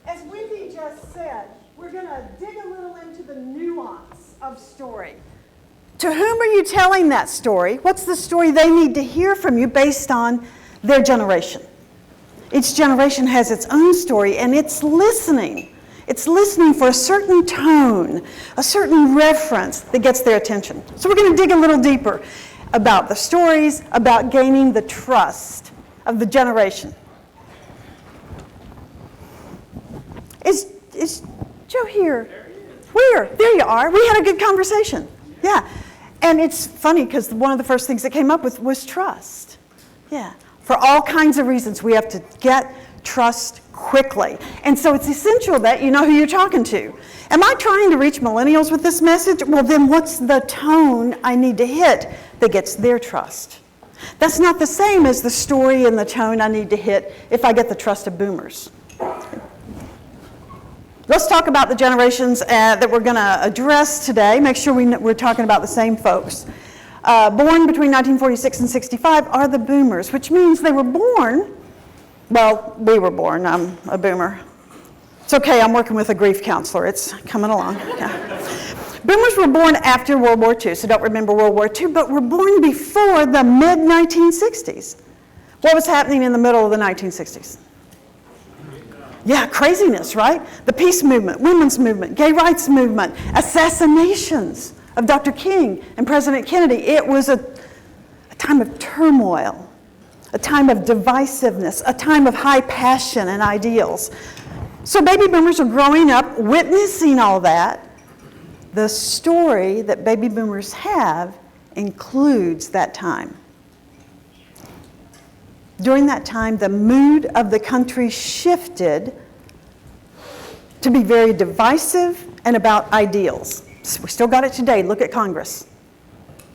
as Wendy just said, we're going to dig a little into the nuance of story. To whom are you telling that story? What's the story they need to hear from you based on their generation? Each generation has its own story, and it's listening. It's listening for a certain tone, a certain reference that gets their attention. So we're going to dig a little deeper about the stories, about gaining the trust of the generation. Is Joe here? Where? There you are. We had a good conversation. Yeah. And it's funny because one of the first things that came up with was trust. Yeah. For all kinds of reasons, we have to get trust quickly. And so it's essential that you know who you're talking to. Am I trying to reach millennials with this message? Well, then what's the tone I need to hit that gets their trust? That's not the same as the story and the tone I need to hit if I get the trust of boomers. Let's talk about the generations that we're going to address today. Make sure we're talking about the same folks. Born between 1946 and 65 are the boomers, which means they were born, well, we were born, I'm a boomer. It's okay, I'm working with a grief counselor, it's coming along. Yeah. Boomers were born after World War II, so don't remember World War II, but were born before the mid-1960s. What was happening in the middle of the 1960s? Yeah, craziness, right? The peace movement, women's movement, gay rights movement, assassinations of Dr. King and President Kennedy. It was a time of turmoil, a time of divisiveness, a time of high passion and ideals. So baby boomers are growing up, witnessing all that. The story that baby boomers have includes that time. During that time, the mood of the country shifted to be very divisive and about ideals. We still got it today. Look at Congress.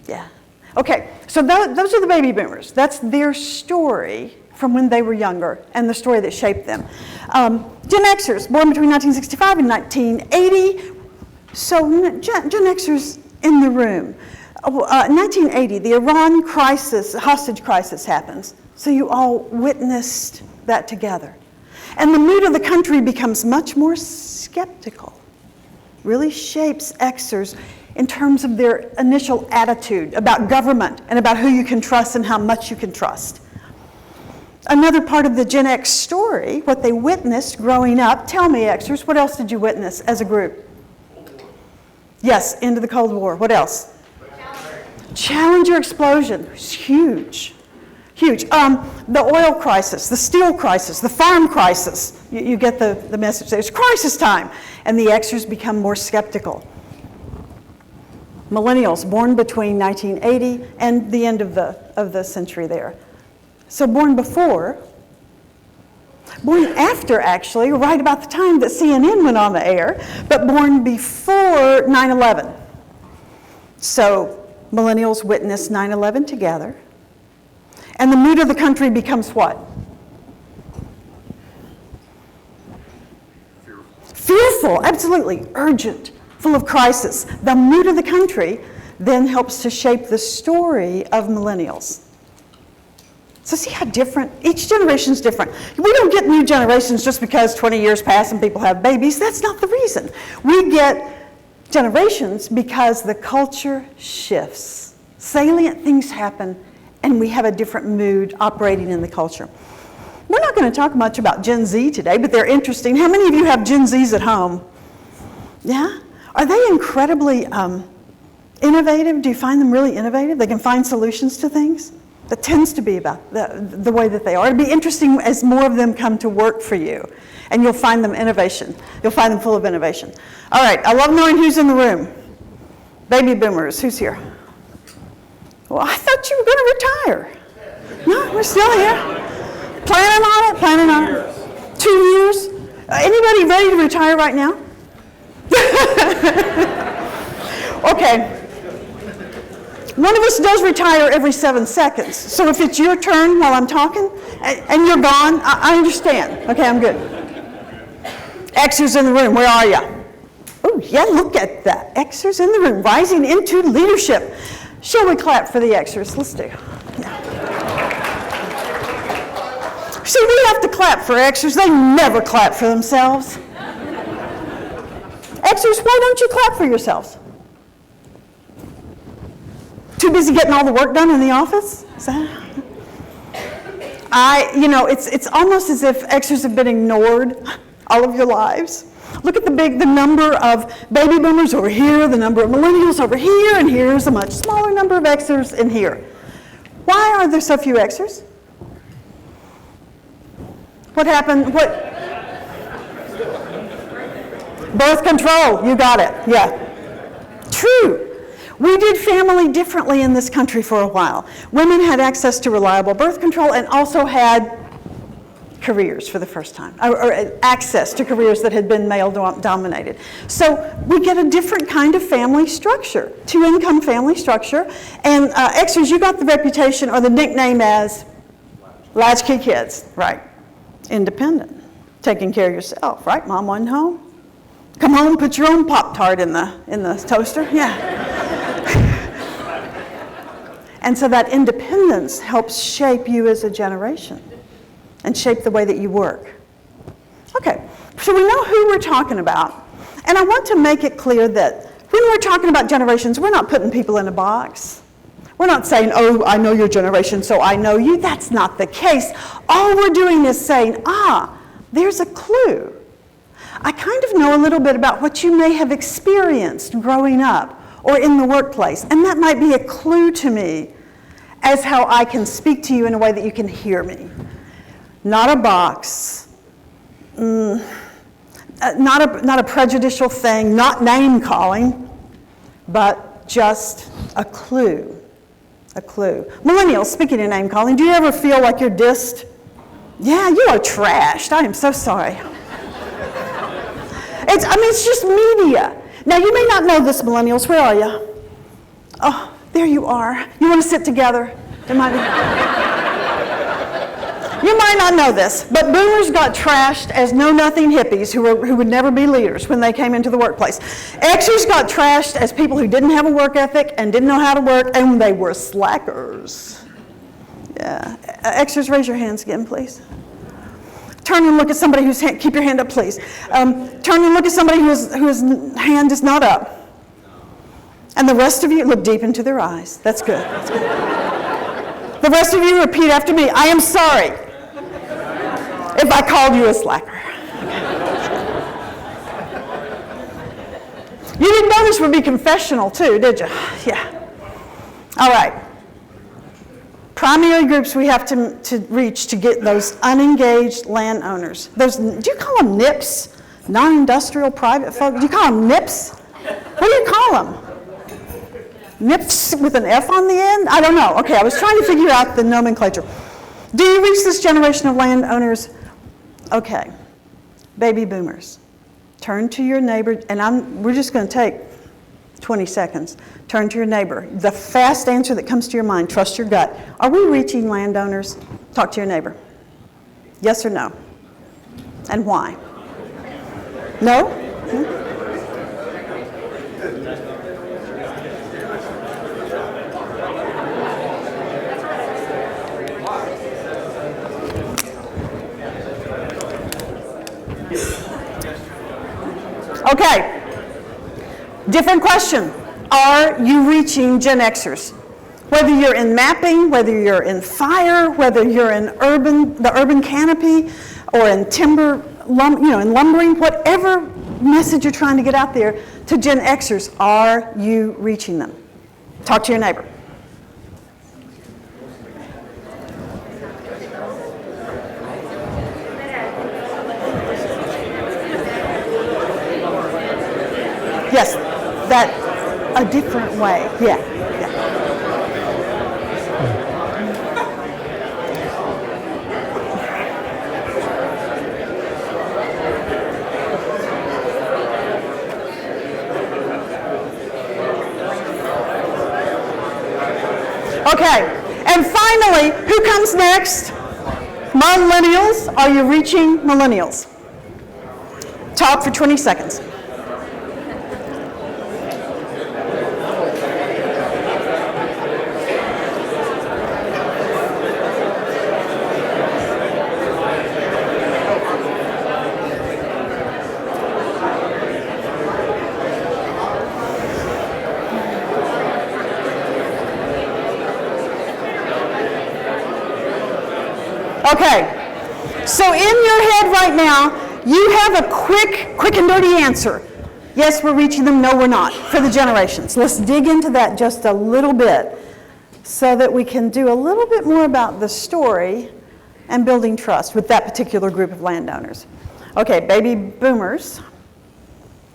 Yeah. Okay, so those are the baby boomers. That's their story from when they were younger and the story that shaped them. Gen Xers, born between 1965 and 1980. So Gen Xers in the room. 1980, the Iran crisis, hostage crisis happens. So you all witnessed that together. And the mood of the country becomes much more skeptical. Really shapes Xers in terms of their initial attitude about government and about who you can trust and how much you can trust. Another part of the Gen X story, what they witnessed growing up, tell me Xers, what else did you witness as a group? Yes, into the Cold War. What else? Challenger explosion. It's huge. Huge. The oil crisis, the steel crisis, the farm crisis. You get the message there. It's crisis time. And the Xers become more skeptical. Millennials, born between 1980 and the end of the century there. So born after actually, right about the time that CNN went on the air, but born before 9/11. So millennials witnessed 9/11 together. And the mood of the country becomes what? Fearful, absolutely, urgent, full of crisis. The mood of the country then helps to shape the story of millennials. So see how different, each generation is different. We don't get new generations just because 20 years pass and people have babies. That's not the reason. We get generations because the culture shifts. Salient things happen and we have a different mood operating in the culture. We're not going to talk much about Gen Z today, but they're interesting. How many of you have Gen Zs at home? Yeah? Are they incredibly innovative? Do you find them really innovative? They can find solutions to things? That tends to be about the way that they are. It'd be interesting as more of them come to work for you, and you'll find them innovation. You'll find them full of innovation. All right, I love knowing who's in the room. Baby boomers, who's here? Well, I thought you were going to retire. No, we're still here. Planning on it. 2 years. Anybody ready to retire right now? Okay. One of us does retire every 7 seconds. So if it's your turn while I'm talking and you're gone, I understand. Okay, I'm good. Xers in the room, where are you? Oh, yeah, look at that. Xers in the room, rising into leadership. Shall we clap for the Xers? Let's do. Yeah. See, we have to clap for Xers. They never clap for themselves. Xers, why don't you clap for yourselves? Too busy getting all the work done in the office? Is that? It's almost as if Xers have been ignored all of your lives. Look at the number of baby boomers over here, the number of millennials over here, and here's a much smaller number of Xers in here. Why are there so few Xers? What happened? Birth control, you got it, yeah. True. We did family differently in this country for a while. Women had access to reliable birth control and also had careers for the first time, or access to careers that had been male-dominated. So we get a different kind of family structure, two-income family structure, and Xers, you got the reputation or the nickname as latchkey kids, right? Independent, taking care of yourself, right? Mom wasn't home. Come home, put your own Pop-Tart in the toaster, yeah. And so that independence helps shape you as a generation and shape the way that you work. Okay, so we know who we're talking about. And I want to make it clear that when we're talking about generations, we're not putting people in a box. We're not saying, oh, I know your generation, so I know you. That's not the case. All we're doing is saying, there's a clue. I kind of know a little bit about what you may have experienced growing up or in the workplace, and that might be a clue to me as how I can speak to you in a way that you can hear me. Not a box, not a prejudicial thing, not name calling, but just a clue. A clue. Millennials, speaking of name calling, do you ever feel like you're dissed? Yeah, you are trashed. I am so sorry. It's just media. Now, you may not know this, millennials. Where are you? Oh, there you are. You want to sit together? You might not know this, but boomers got trashed as know-nothing hippies who would never be leaders when they came into the workplace. Xers got trashed as people who didn't have a work ethic and didn't know how to work, and they were slackers. Yeah. Xers, raise your hands again, please. Turn and look at somebody whose hand, keep your hand up, please. Turn and look at somebody whose hand is not up. And the rest of you, look deep into their eyes. That's good. That's good. The rest of you repeat after me. I am sorry if I called you a slacker. You didn't know this would be confessional too, did you? Yeah. All right. Primary groups we have to reach to get those unengaged landowners. Do you call them NIPS? Non-industrial private folk? Do you call them NIPS? What do you call them? NIPS with an F on the end? I don't know. Okay, I was trying to figure out the nomenclature. Do you reach this generation of landowners? Okay, baby boomers. Turn to your neighbor, and we're just going to take 20 seconds. Turn to your neighbor. The fast answer that comes to your mind, trust your gut. Are we reaching landowners? Talk to your neighbor. Yes or no? And why? No? Okay. Different question. Are you reaching Gen Xers? Whether you're in mapping, whether you're in fire, whether you're in the urban canopy, or in timber, in lumbering, whatever message you're trying to get out there to Gen Xers, are you reaching them? Talk to your neighbor. Yes, that a different way. Yeah. Okay, and finally, who comes next? Millennials. Are you reaching millennials? Talk for 20 seconds. Okay, so in your head right now, you have a quick and dirty answer. Yes, we're reaching them. No, we're not, for the generations. Let's dig into that just a little bit so that we can do a little bit more about the story and building trust with that particular group of landowners. Okay, baby boomers.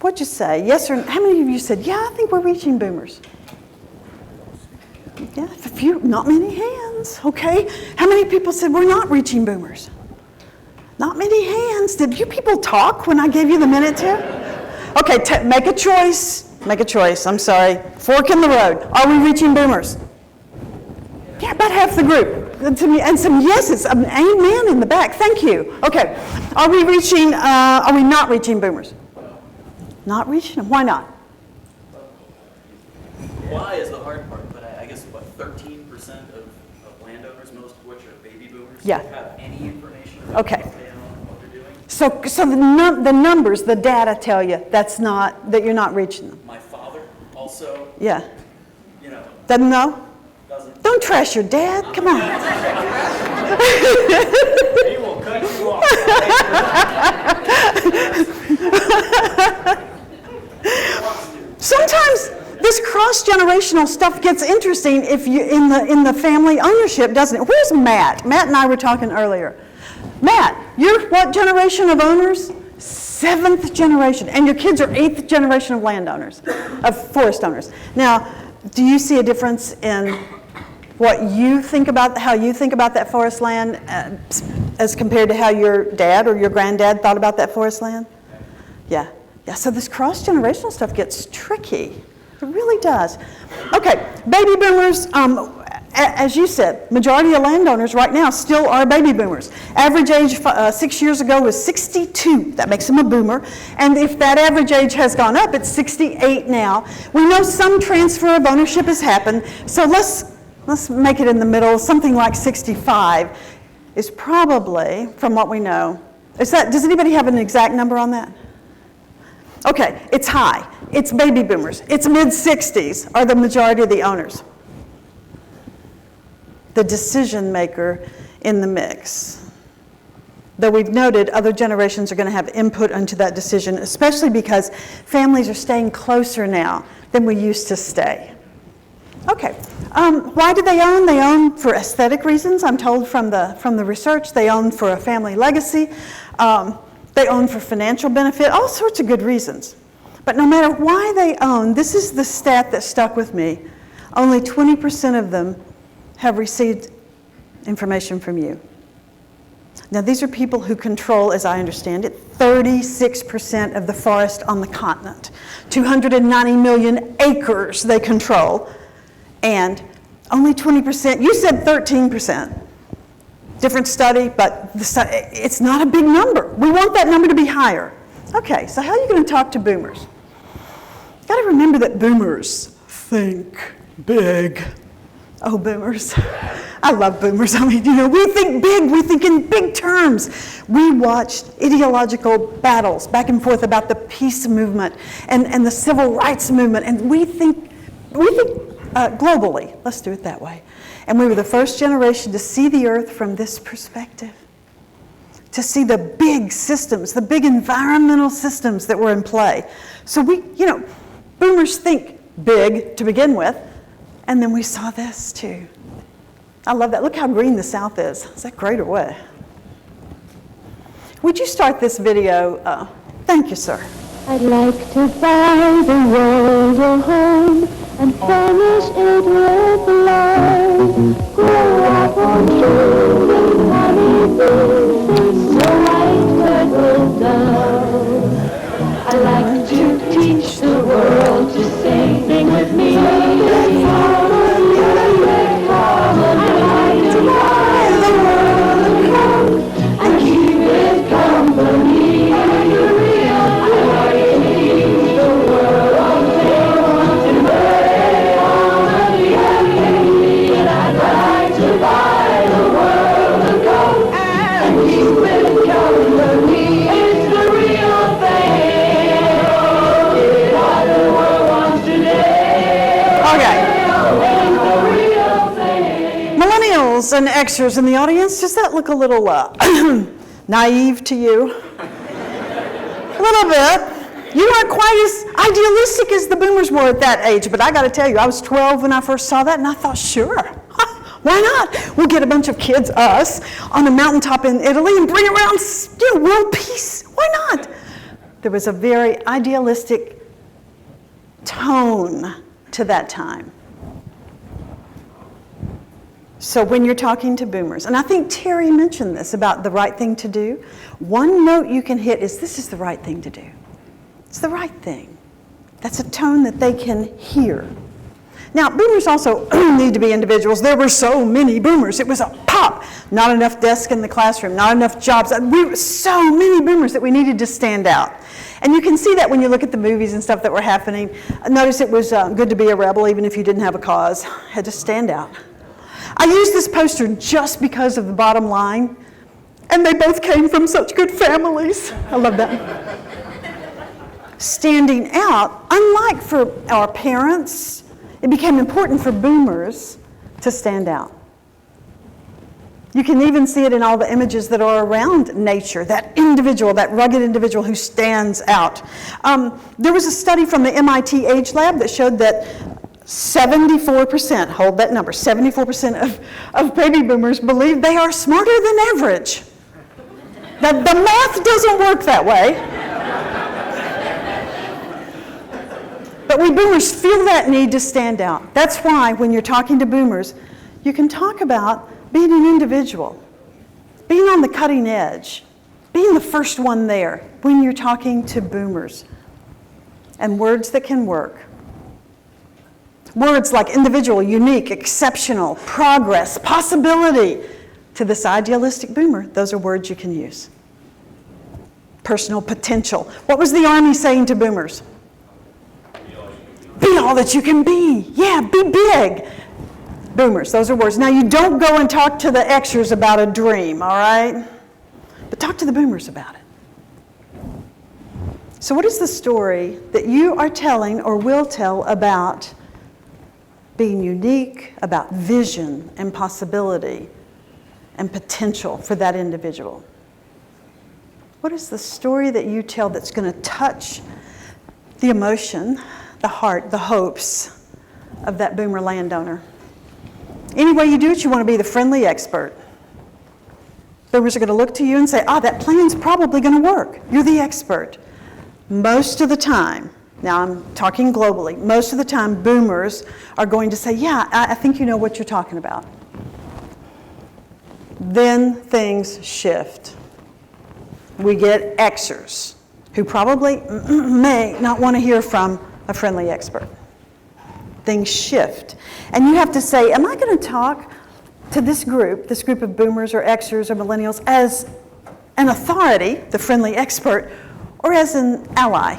What'd you say? Yes or no? How many of you said, yeah, I think we're reaching boomers? Yeah, a few, not many hands, okay? How many people said we're not reaching boomers? Not many hands. Did you people talk when I gave you the minute to? Okay, make a choice. Make a choice, I'm sorry. Fork in the road. Are we reaching boomers? Yeah, about half the group. And some yeses, an amen in the back. Thank you. Okay, are we not reaching boomers? Not reaching them? Why not? Why is the hard part, but I guess, 13% of landowners, most of which are baby boomers, yeah, have any information about what they're doing? So the numbers, the data tell you that you're not reaching them. My father also, yeah, doesn't know? Doesn't. Don't trash your dad, come on. He will cut you off. Sometimes this cross-generational stuff gets interesting if you in the family ownership, doesn't it? Where's Matt? Matt and I were talking earlier. Matt, you're what generation of owners? 7th generation, and your kids are 8th generation of landowners, of forest owners. Now, do you see a difference in what you think about, how you think about that forest land as compared to how your dad or your granddad thought about that forest land? Yeah. Yeah, so this cross-generational stuff gets tricky. It really does. Okay, baby boomers, as you said, majority of landowners right now still are baby boomers. Average age 6 years ago was 62. That makes them a boomer. And if that average age has gone up, it's 68 now. We know some transfer of ownership has happened, so let's make it in the middle. Something like 65 is probably, from what we know, does anybody have an exact number on that? Okay, it's high. It's baby boomers. It's mid-60s are the majority of the owners. The decision maker in the mix. Though we've noted other generations are going to have input into that decision, especially because families are staying closer now than we used to stay. Okay, why do they own? They own for aesthetic reasons. I'm told from the research. They own for a family legacy. They own for financial benefit, all sorts of good reasons. But no matter why they own, this is the stat that stuck with me. Only 20% of them have received information from you. Now, these are people who control, as I understand it, 36% of the forest on the continent. 290 million acres they control, and only 20%, you said 13%. Different study, but it's not a big number. We want that number to be higher. Okay, so how are you going to talk to boomers? You've got to remember that boomers think big. Oh, boomers. I love boomers. I mean, we think big. We think in big terms. We watched ideological battles back and forth about the peace movement and the civil rights movement, and we think globally. Let's do it that way. And we were the first generation to see the earth from this perspective, to see the big systems, the big environmental systems that were in play. So boomers think big to begin with, and then we saw this too. I love that. Look how green the South is. Is that great or what? Would you start this video? Thank you, sir. I'd like to buy the world a home and furnish it with love. Grow up on food and honeybees, so white bird will dove. I like to teach the world to sing with me. I like to buy the world a home and keep it company. Keep and Xers in the audience. Does that look a little naive to you? A little bit. You aren't quite as idealistic as the boomers were at that age, but I got to tell you, I was 12 when I first saw that, and I thought, sure, why not? We'll get a bunch of kids, us, on a mountaintop in Italy and bring around world peace. Why not? There was a very idealistic tone to that time. So when you're talking to boomers, and I think Terry mentioned this about the right thing to do, one note you can hit is this is the right thing to do. It's the right thing. That's a tone that they can hear. Now, boomers also need to be individuals. There were so many boomers. It was a pop. Not enough desks in the classroom, not enough jobs. We were so many boomers that we needed to stand out. And you can see that when you look at the movies and stuff that were happening. Notice it was good to be a rebel, even if you didn't have a cause. Had to stand out. I used this poster just because of the bottom line, and they both came from such good families. I love that. Standing out, unlike for our parents, it became important for boomers to stand out. You can even see it in all the images that are around nature, that individual, that rugged individual who stands out. There was a study from the MIT Age Lab that showed that 74%, hold that number, 74% of baby boomers believe they are smarter than average. The math doesn't work that way. But we boomers feel that need to stand out. That's why when you're talking to boomers, you can talk about being an individual, being on the cutting edge, being the first one there when you're talking to boomers. And words that can work. Words like individual, unique, exceptional, progress, possibility. To this idealistic boomer, those are words you can use. Personal potential. What was the Army saying to boomers? Be all that you can be. Yeah, be big. Boomers, those are words. Now, you don't go and talk to the Xers about a dream, all right? But talk to the boomers about it. So what is the story that you are telling or will tell about being unique, about vision and possibility and potential for that individual? What is the story that you tell that's going to touch the emotion, the heart, the hopes of that boomer landowner? Any way you do it, you want to be the friendly expert. Boomers are going to look to you and say, that plan's probably going to work. You're the expert. Most of the time, now I'm talking globally, most of the time boomers are going to say, yeah, I think you know what you're talking about. Then things shift. We get Xers, who probably may not want to hear from a friendly expert. Things shift. And you have to say, am I going to talk to this group of boomers or Xers or millennials as an authority, the friendly expert, or as an ally?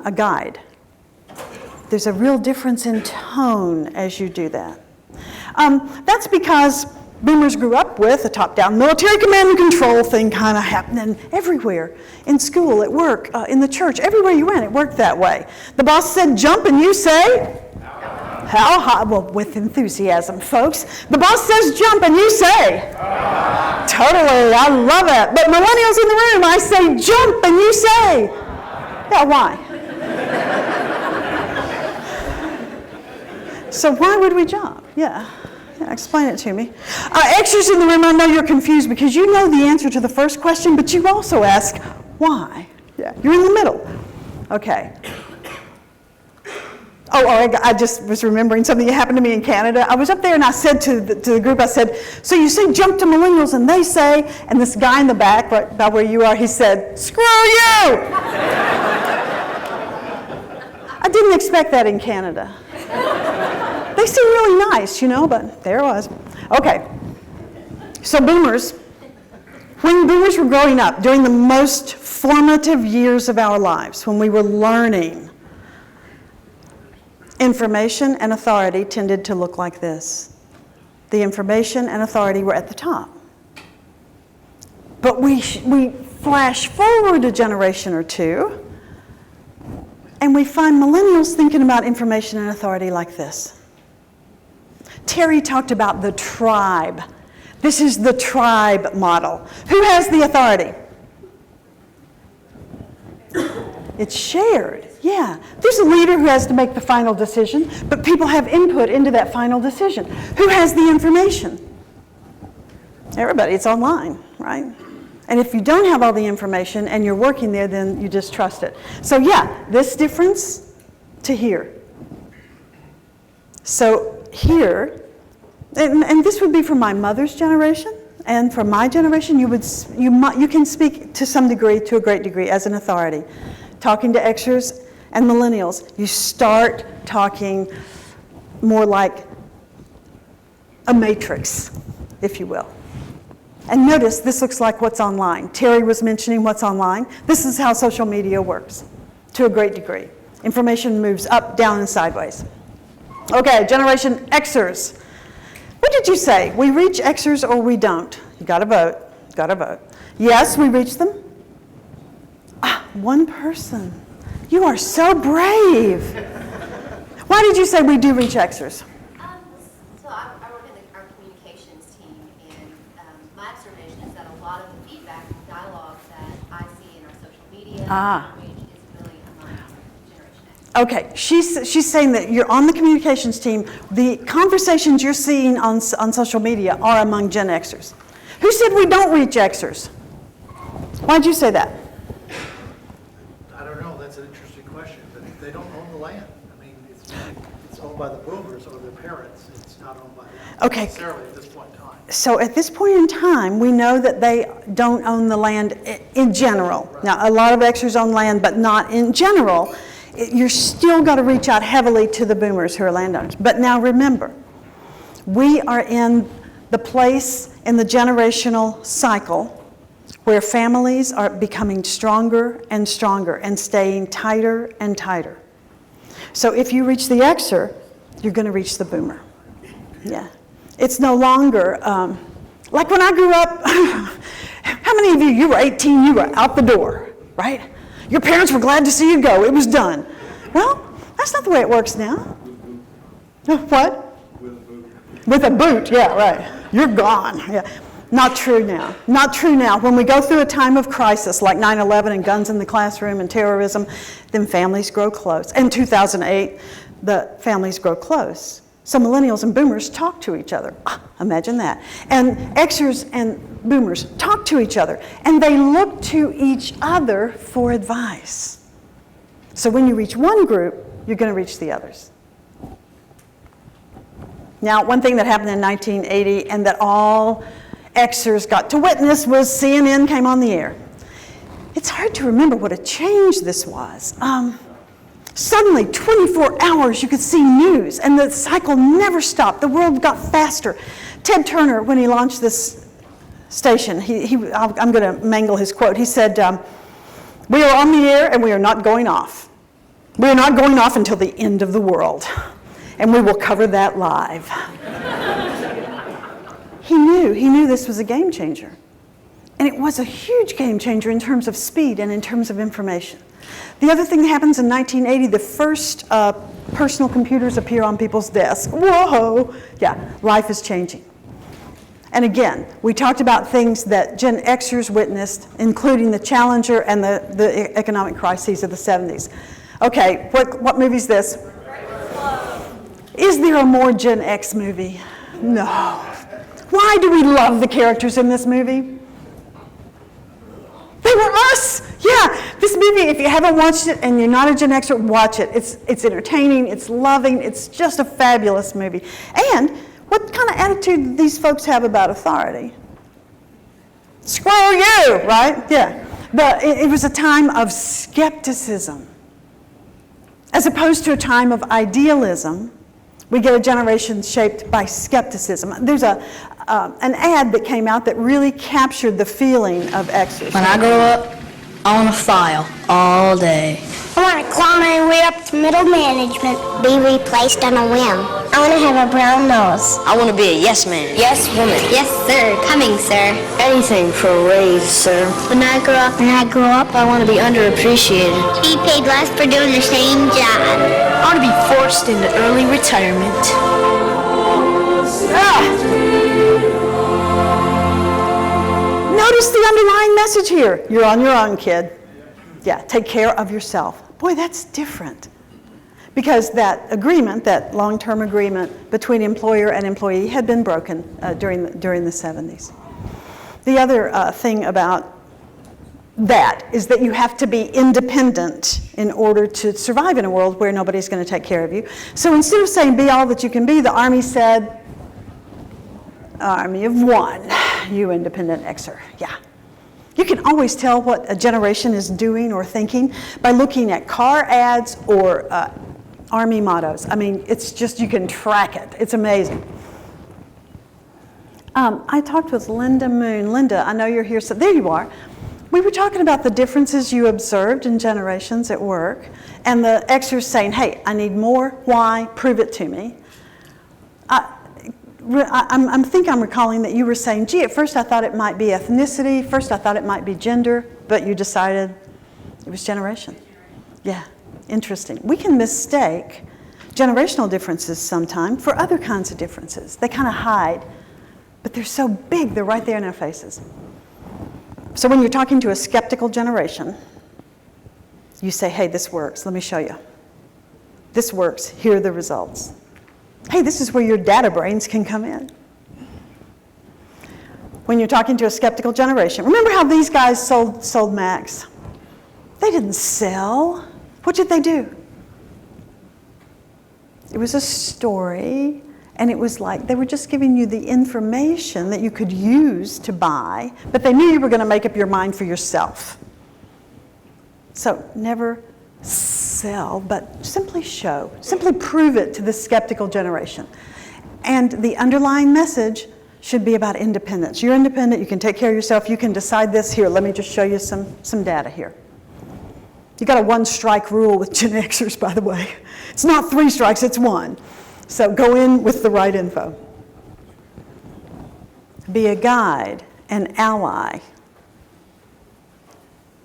A guide. There's a real difference in tone as you do that. That's because boomers grew up with a top-down military command and control thing kind of happening everywhere. In school, at work, in the church, everywhere you went, it worked that way. The boss said jump and you say? How high? Well, with enthusiasm, folks. The boss says jump and you say? Totally, I love it. But millennials in the room, I say jump and you say? Yeah, why? So why would we jump? Yeah, explain it to me. Xers in the room, I know you're confused because you know the answer to the first question, but you also ask, why? Yeah, you're in the middle. Okay. I just was remembering something that happened to me in Canada. I was up there and I said to the group, I said, so you say jump to millennials and they say, and this guy in the back, right about where you are, he said, screw you! I didn't expect that in Canada. They seem really nice, but there it was. Okay, so boomers, when boomers were growing up, during the most formative years of our lives, when we were learning, information and authority tended to look like this. The information and authority were at the top. But we flash forward a generation or two, and we find millennials thinking about information and authority like this. Terry talked about the tribe. This is the tribe model. Who has the authority? It's shared, yeah. There's a leader who has to make the final decision, but people have input into that final decision. Who has the information? Everybody, it's online, right? And if you don't have all the information and you're working there, then you just trust it. So yeah, this difference to here. So here, and this would be for my mother's generation, and for my generation, you can speak to some degree, to a great degree, as an authority. Talking to Xers and Millennials, you start talking more like a matrix, if you will. And notice, this looks like what's online. Terry was mentioning what's online. This is how social media works, to a great degree. Information moves up, down, and sideways. Okay, Generation Xers. What did you say? We reach Xers or we don't? You gotta vote, gotta vote. Yes, we reach them. One person. You are so brave. Why did you say we do reach Xers? So I work in our communications team, and my observation is that a lot of the feedback and dialogue that I see in our social media outreach is really among Generation X. Okay, she's saying that you're on the communications team. The conversations you're seeing on social media are among Gen Xers. Who said we don't reach Xers? Why'd you say that? I don't know, that's an interesting question, but they don't own the land. I mean, it's owned by the boomers or their parents. It's not owned by them necessarily at this point in time. So at this point in time, we know that they don't own the land in general. Right. Now, a lot of Xers own land, but not in general. You're still got to reach out heavily to the boomers who are landowners. But now remember, we are in the place in the generational cycle where families are becoming stronger and stronger and staying tighter and tighter. So if you reach the Xer, you're going to reach the boomer. Yeah. It's no longer, like when I grew up, how many of you were 18, you were out the door, right? Your parents were glad to see you go. It was done. Well, that's not the way it works now. What? With a boot. With a boot, yeah, right. You're gone. Yeah. Not true now. Not true now. When we go through a time of crisis like 9/11 and guns in the classroom and terrorism, then families grow close. In 2008, the families grow close. So millennials and boomers talk to each other. Imagine that. And Xers and boomers talk to each other. And they look to each other for advice. So when you reach one group, you're going to reach the others. Now, one thing that happened in 1980 and that all Xers got to witness was CNN came on the air. It's hard to remember what a change this was. Suddenly, 24 hours, you could see news, and the cycle never stopped. The world got faster. Ted Turner, when he launched this station, I'm going to mangle his quote. He said, "We are on the air, and we are not going off. We are not going off until the end of the world, and we will cover that live." He knew this was a game changer. And it was a huge game changer in terms of speed and in terms of information. The other thing that happens in 1980, the first personal computers appear on people's desks. Whoa! Yeah, life is changing. And again, we talked about things that Gen Xers witnessed, including the Challenger and the economic crises of the 70s. Okay, what movie is this? Is there a more Gen X movie? No. Why do we love the characters in this movie? They were us. Yeah, this movie, if you haven't watched it and you're not a Gen Xer, watch it. It's entertaining, it's loving, it's just a fabulous movie. And what kind of attitude do these folks have about authority? Screw you, right? Yeah. But it was a time of skepticism. As opposed to a time of idealism, we get a generation shaped by skepticism. There's an ad that came out that really captured the feeling of Xers. When I grow up, I want to file all day. I want to claw my way up to middle management. Be replaced on a whim. I want to have a brown nose. I want to be a yes man. Yes woman. Yes sir. Coming sir. Anything for a raise, sir. When I grow up, I want to be underappreciated. be paid less for doing the same job. I want to be forced into early retirement. Notice the underlying message here. You're on your own, kid. Yeah, take care of yourself. Boy, that's different. Because that agreement, that long-term agreement between employer and employee had been broken during the 70s. The other thing about that is that you have to be independent in order to survive in a world where nobody's going to take care of you. So instead of saying be all that you can be, the Army said, Army of one, you independent Xer. Yeah. You can always tell what a generation is doing or thinking by looking at car ads or Army mottos. I mean, it's just, you can track it. It's amazing. I talked with Linda Moon. Linda, I know you're here, so there you are. We were talking about the differences you observed in generations at work, and the Xers saying, hey, I need more, why, prove it to me. I think I'm recalling that you were saying, gee, at first I thought it might be ethnicity, first I thought it might be gender, but you decided it was generation. Yeah, interesting. We can mistake generational differences sometimes for other kinds of differences. They kind of hide, but they're so big, they're right there in our faces. So when you're talking to a skeptical generation, you say, hey, this works, let me show you. This works, here are the results. Hey, this is where your data brains can come in. When you're talking to a skeptical generation, remember how these guys sold Macs? They didn't sell. What did they do? It was a story, and it was like they were just giving you the information that you could use to buy, but they knew you were going to make up your mind for yourself. So never sell, but simply show, simply prove it to the skeptical generation. And the underlying message should be about independence. You're independent, you can take care of yourself, you can decide this. Here, let me just show you some data here. You got a one-strike rule with Gen Xers, by the way. It's not 3 strikes, it's 1. So go in with the right info. Be a guide, an ally,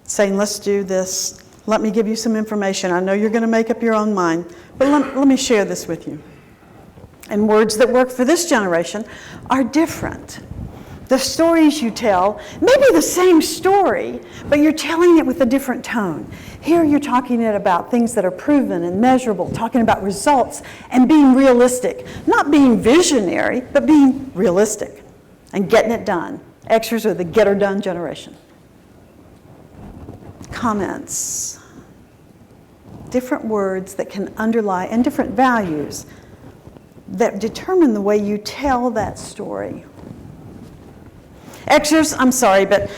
saying, let's do this. Let me give you some information. I know you're going to make up your own mind, but let me share this with you. And words that work for this generation are different. The stories you tell may be the same story, but you're telling it with a different tone. Here you're talking it about things that are proven and measurable, talking about results and being realistic. Not being visionary, but being realistic and getting it done. Xers are the get-her-done generation. Comments. Different words that can underlie, and different values that determine the way you tell that story. Xers, I'm sorry, but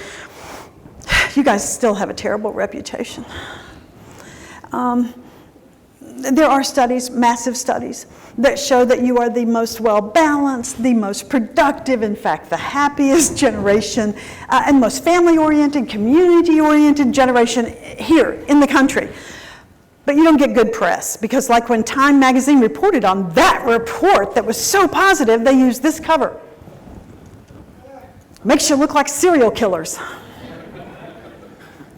you guys still have a terrible reputation. There are studies, massive studies, that show that you are the most well-balanced, the most productive, in fact, the happiest generation, and most family-oriented, community-oriented generation here in the country. But you don't get good press, because like when Time magazine reported on that report that was so positive, they used this cover. Makes you look like serial killers.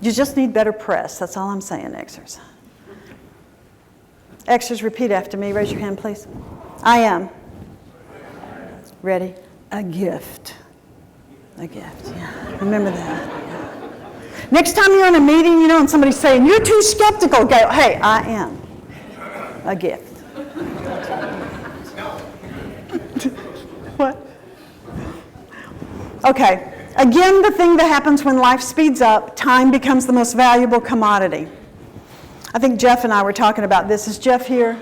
You just need better press. That's all I'm saying, Xers. Xers, repeat after me. Raise your hand, please. I am. Ready? A gift. A gift, yeah. Remember that. Yeah. Next time you're in a meeting, and somebody's saying, you're too skeptical, go, hey, I am a gift. What? Okay. Again, the thing that happens when life speeds up, time becomes the most valuable commodity. I think Jeff and I were talking about this. Is Jeff here?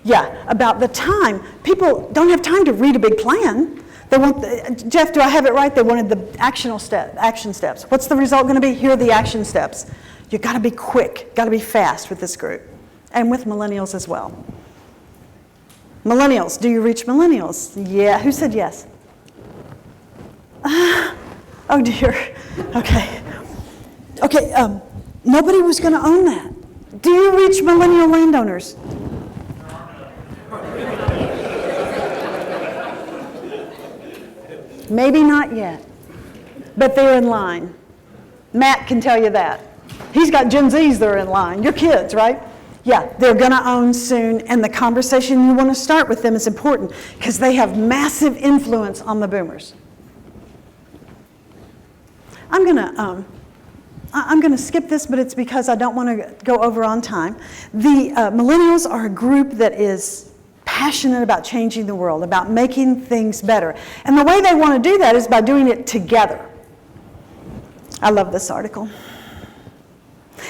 Yeah, about the time. People don't have time to read a big plan. They want Jeff, do I have it right? They wanted the action steps. What's the result going to be? Here are the action steps. You've got to be quick, got to be fast with this group, and with millennials as well. Millennials, do you reach millennials? Yeah, who said yes? Oh dear, okay. Okay, nobody was going to own that. Do you reach millennial landowners? Maybe not yet, but they're in line. Matt can tell you that. He's got Gen Zs that are in line. Your kids, right? Yeah, they're going to own soon, and the conversation you want to start with them is important because they have massive influence on the boomers. I'm going to skip this, but it's because I don't want to go over on time. The millennials are a group that is passionate about changing the world, about making things better. And the way they want to do that is by doing it together. I love this article.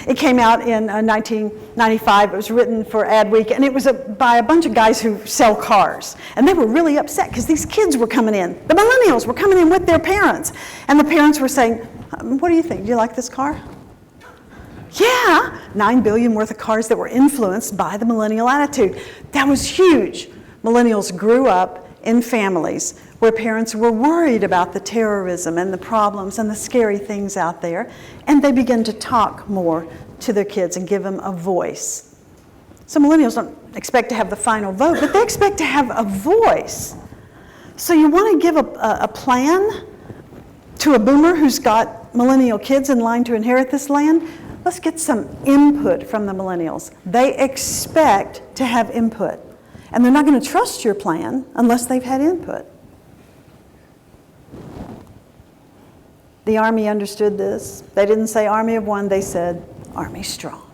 It came out in 1995. It was written for Adweek, and it was by a bunch of guys who sell cars. And they were really upset because these kids were coming in. The millennials were coming in with their parents. And the parents were saying, what do you think? Do you like this car? Yeah, 9 billion worth of cars that were influenced by the millennial attitude. That was huge. Millennials grew up in families where parents were worried about the terrorism and the problems and the scary things out there, and they began to talk more to their kids and give them a voice. So millennials don't expect to have the final vote, but they expect to have a voice. So you want to give a plan to a boomer who's got millennial kids in line to inherit this land? Let's get some input from the millennials. They expect to have input. And they're not going to trust your plan unless they've had input. The Army understood this. They didn't say Army of one, they said Army strong.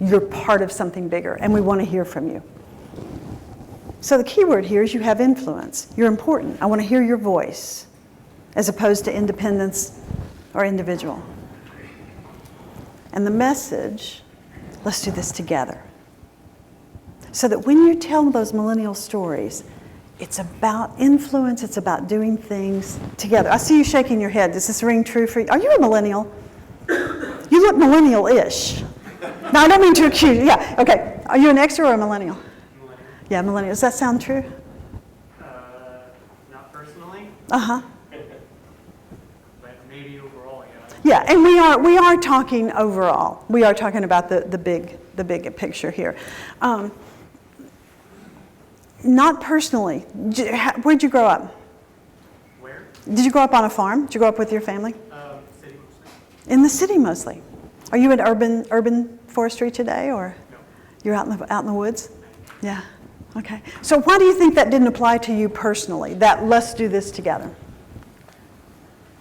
You're part of something bigger, and we want to hear from you. So the key word here is you have influence. You're important. I want to hear your voice, as opposed to independence or individual. And the message, let's do this together. So that when you tell those millennial stories, it's about influence, it's about doing things together. I see you shaking your head. Does this ring true for you? Are you a millennial? You look millennial-ish. No, I don't mean to accuse you. Yeah, okay. Are you an Xer or a millennial? Millennial. Yeah, millennial. Does that sound true? Not personally. Uh-huh. But maybe overall, yeah. Yeah, and we are talking overall. We are talking about the big picture here. Not personally. Where'd you grow up? Where? Did you grow up on a farm? Did you grow up with your family? City mostly. In the city mostly. Are you in urban forestry today, or No. you're out in the woods? Yeah. Okay. So why do you think that didn't apply to you personally? That let's do this together.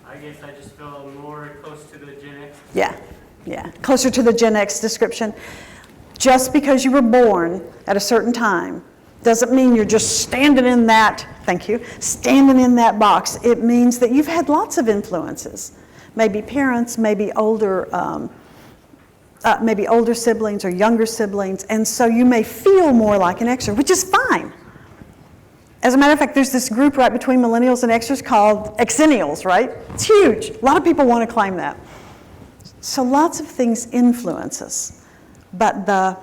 I guess I just feel more close to the Gen X. Yeah. Closer to the Gen X description. Just because you were born at a certain time doesn't mean you're just standing in that, standing in that box. It means that you've had lots of influences. Maybe parents, maybe older siblings or younger siblings, and so you may feel more like an Xer, which is fine. As a matter of fact, there's this group right between millennials and Xers called Xennials, right? It's huge. A lot of people want to claim that. So lots of things influence us, but the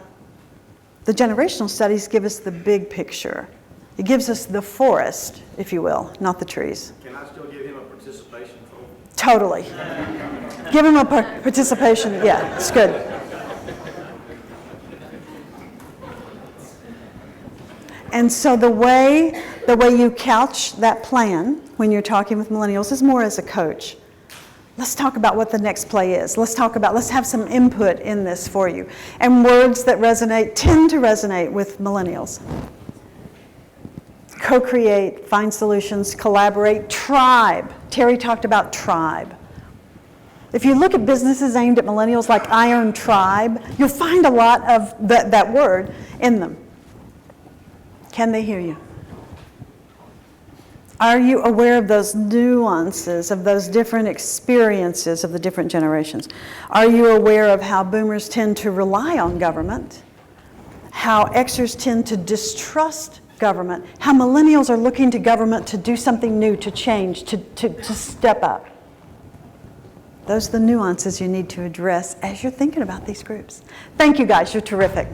generational studies give us the big picture. It gives us the forest, if you will, not the trees. Can I still give him a participation vote? Totally. Give him a participation, yeah, it's good. And so the way you couch that plan when you're talking with millennials is more as a coach. Let's talk about what the next play is. Let's have some input in this for you. And words that tend to resonate with millennials. Co-create, find solutions, collaborate, tribe. Terry talked about tribe. If you look at businesses aimed at millennials like Iron Tribe, you'll find a lot of that word in them. Can they hear you? Are you aware of those nuances, of those different experiences of the different generations? Are you aware of how boomers tend to rely on government? How Xers tend to distrust government? How millennials are looking to government to do something new, to change, to step up? Those are the nuances you need to address as you're thinking about these groups. Thank you guys, you're terrific.